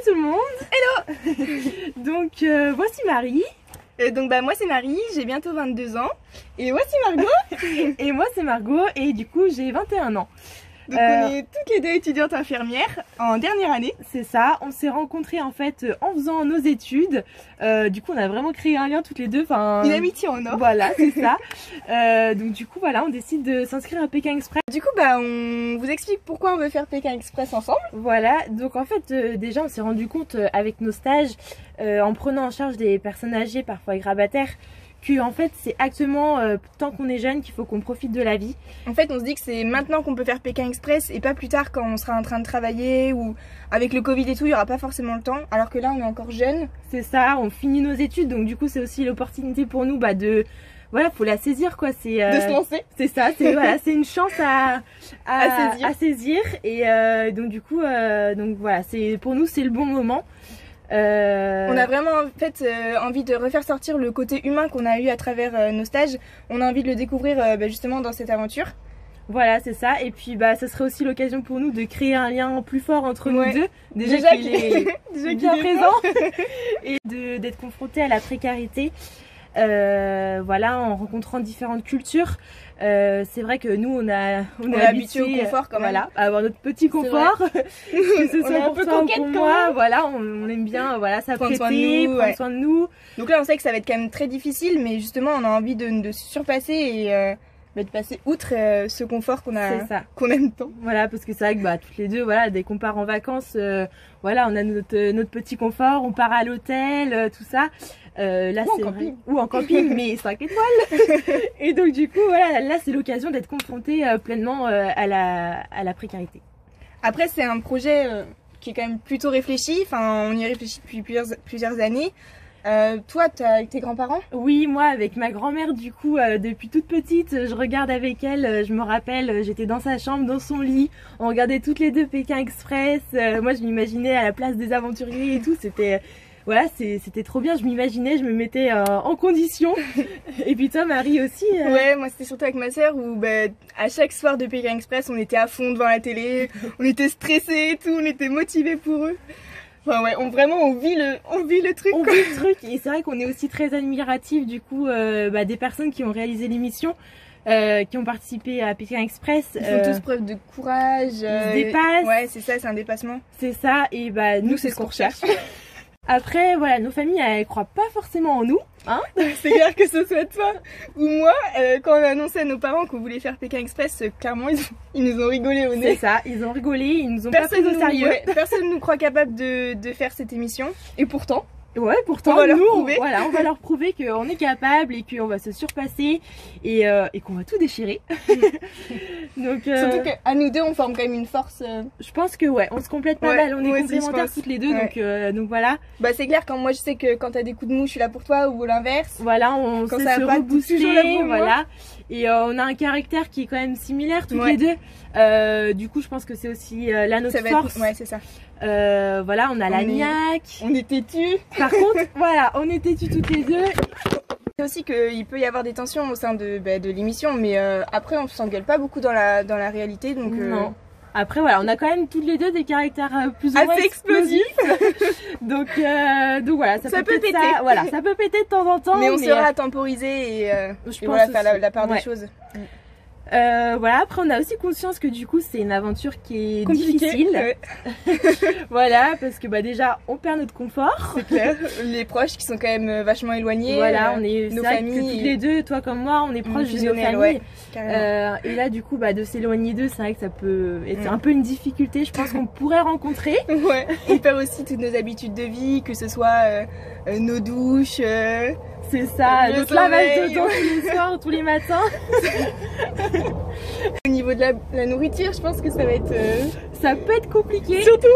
tout le monde. Hello. Donc voici Marie. Donc moi c'est Marie, j'ai bientôt 22 ans. Et voici Margot. Et moi c'est Margot et du coup j'ai 21 ans. Donc on est toutes les deux étudiantes infirmières en dernière année. C'est ça, on s'est rencontrées en fait en faisant nos études. Du coup on a vraiment créé un lien toutes les deux. Une amitié en or. Voilà, c'est ça. Donc du coup voilà, on décide de s'inscrire à Pékin Express. Du coup on vous explique pourquoi on veut faire Pékin Express ensemble. Voilà, donc en fait déjà on s'est rendu compte avec nos stages, en prenant en charge des personnes âgées, parfois grabataires, que en fait c'est actuellement tant qu'on est jeune qu'il faut qu'on profite de la vie. En fait on se dit que c'est maintenant qu'on peut faire Pékin Express et pas plus tard quand on sera en train de travailler ou avec le Covid et tout, il n'y aura pas forcément le temps, alors que là on est encore jeune. C'est ça, on finit nos études, donc du coup c'est aussi l'opportunité pour nous de... Voilà, faut la saisir quoi, c'est de se lancer. C'est ça, c'est voilà, c'est une chance à saisir et donc du coup donc voilà, c'est pour nous c'est le bon moment. On a vraiment en fait envie de refaire sortir le côté humain qu'on a eu à travers nos stages. On a envie de le découvrir justement dans cette aventure. Voilà, c'est ça. Et puis ça serait aussi l'occasion pour nous de créer un lien plus fort entre nous deux. Déjà qu'il est bien présent et d'être confronté à la précarité. Voilà, en rencontrant différentes cultures. C'est vrai que nous on est habitué au confort quand même. Voilà, à avoir notre petit confort, que ce soit pour toi ou pour moi. Voilà, on aime bien s'apprêter, prendre soin de nous. Donc là on sait que ça va être quand même très difficile, mais justement on a envie de se surpasser et de passer outre ce confort qu'on aime tant. Voilà, parce que c'est vrai que toutes les deux, voilà, dès qu'on part en vacances, voilà, on a notre petit confort, on part à l'hôtel, tout ça. Là c'est ou en camping mais 5 étoiles. Et donc du coup voilà, là c'est l'occasion d'être confronté pleinement à la précarité. Après c'est un projet qui est quand même plutôt réfléchi, enfin on y réfléchit depuis plusieurs années. Toi, avec tes grands-parents? Oui, moi avec ma grand-mère du coup, depuis toute petite, je regarde avec elle, je me rappelle, j'étais dans sa chambre, dans son lit, on regardait toutes les deux Pékin Express, moi je m'imaginais à la place des aventuriers et tout, c'était... Voilà, c'était trop bien, je m'imaginais, je me mettais en condition. Et puis toi Marie aussi Ouais, moi c'était surtout avec ma soeur où à chaque soir de Pékin Express on était à fond devant la télé, on était stressés et tout, on était motivés pour eux. Enfin ouais, on vit le truc. On vit le truc et c'est vrai qu'on est aussi très admiratif du coup des personnes qui ont réalisé l'émission. Qui ont participé à Pékin Express. Ils font tous preuve de courage. Ils se dépassent. Ouais, c'est ça, c'est un dépassement. C'est ça, et nous c'est ce qu'on recherche. Après, voilà, nos familles, elles croient pas forcément en nous, hein. C'est clair que ce soit toi ou moi, quand on a annoncé à nos parents qu'on voulait faire Pékin Express, clairement, ils nous ont rigolé au nez. C'est ça, ils ont rigolé, ils nous ont pas pris au sérieux. Personne ne nous croit capable de faire cette émission, et pourtant... Ouais, pourtant, on va leur prouver qu'on est capable et qu'on va se surpasser et qu'on va tout déchirer. Donc, surtout qu'à nous deux, on forme quand même une force. Je pense que on se complète pas mal, on est complémentaires toutes les deux, donc voilà. C'est clair, quand moi je sais que quand t'as des coups de mou, je suis là pour toi ou l'inverse. Voilà, on sait se rebooster, voilà. Et on a un caractère qui est quand même similaire toutes les deux. Du coup, je pense que c'est aussi là notre force. Ouais, c'est ça. Voilà, on a la niaque. On est têtus. Par contre, voilà, on est têtus toutes les deux. C'est aussi qu'il peut y avoir des tensions au sein de l'émission, mais après on s'engueule pas beaucoup dans la réalité, donc non. Après voilà, on a quand même toutes les deux des caractères plus ou moins assez explosifs. donc voilà, ça peut péter. Ça peut péter de temps en temps. Mais on saura temporiser et voilà, faire la part des choses. Voilà, après on a aussi conscience que du coup c'est une aventure qui est difficile. Voilà, parce que déjà on perd notre confort. C'est clair, les proches qui sont quand même vachement éloignés. Voilà, on est nos familles. Toutes les deux, toi comme moi, on est proches de nos familles. Et là du coup de s'éloigner d'eux, c'est vrai que ça peut être un peu une difficulté, je pense qu'on pourrait rencontrer. Ouais, on perd aussi toutes nos habitudes de vie, que ce soit nos douches. C'est ça, notre lavage de dents tous les soirs, tous les matins. Au niveau de la nourriture, je pense que ça va être... Ça peut être compliqué. Surtout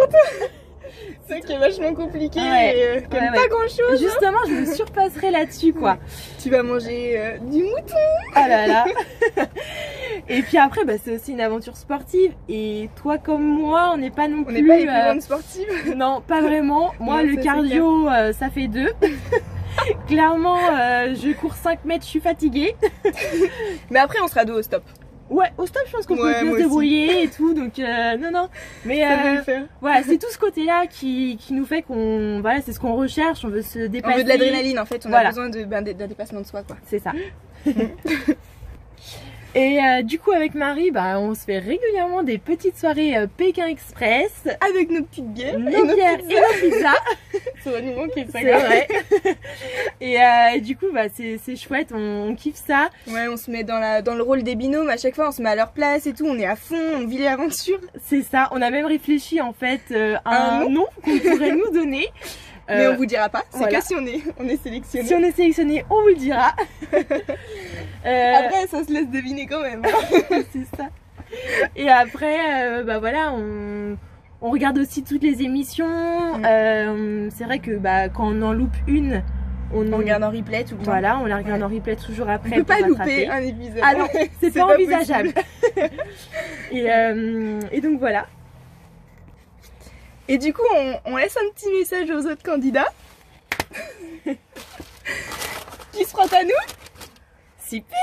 c'est ça qui est vachement compliqué et pas grand chose. Justement, je me surpasserai là-dessus quoi. Tu vas manger du mouton. Ah là là. Et puis après, c'est aussi une aventure sportive. Et toi comme moi, on n'est pas non plus... On n'est pas les plus grandes sportives. Non, pas vraiment. Moi, le cardio, ça fait 2. Clairement, je cours 5 mètres, je suis fatiguée. Mais après, on sera dos au stop. Ouais, au stop, je pense qu'on peut Ouais, bien moi se débrouiller et tout, donc non, non. Mais Ça va le faire. voilà, c'est tout ce côté-là qui nous fait qu'on, voilà, c'est ce qu'on recherche, on veut se dépasser. On veut de l'adrénaline en fait, on Voilà. a besoin d'un dépassement de soi quoi. C'est ça. Et du coup, avec Marie, bah, on se fait régulièrement des petites soirées Pékin Express. Avec nos petites bières Nos bières et nos pizzas. Ça va nous manquer ça. C'est vrai. Et du coup, bah, c'est chouette, on kiffe ça. Ouais, on se met dans le rôle des binômes, à chaque fois on se met à leur place et tout, on est à fond, on vit l'aventure. C'est ça, on a même réfléchi en fait à un nom qu'on pourrait nous donner. Mais on vous dira pas, c'est voilà. que si on est sélectionné. Si on est sélectionné, on vous le dira. Après, ça se laisse deviner quand même. C'est ça. Et après, bah voilà, on regarde aussi toutes les émissions. C'est vrai que bah, quand on en loupe une, on regarde en replay tout le temps. Voilà, on la regarde en replay toujours après. On peut pas rattraper. louper un épisode. Ah non, c'est pas envisageable. Et donc voilà. Et du coup, on laisse un petit message aux autres candidats qui se frottent à nous. Super.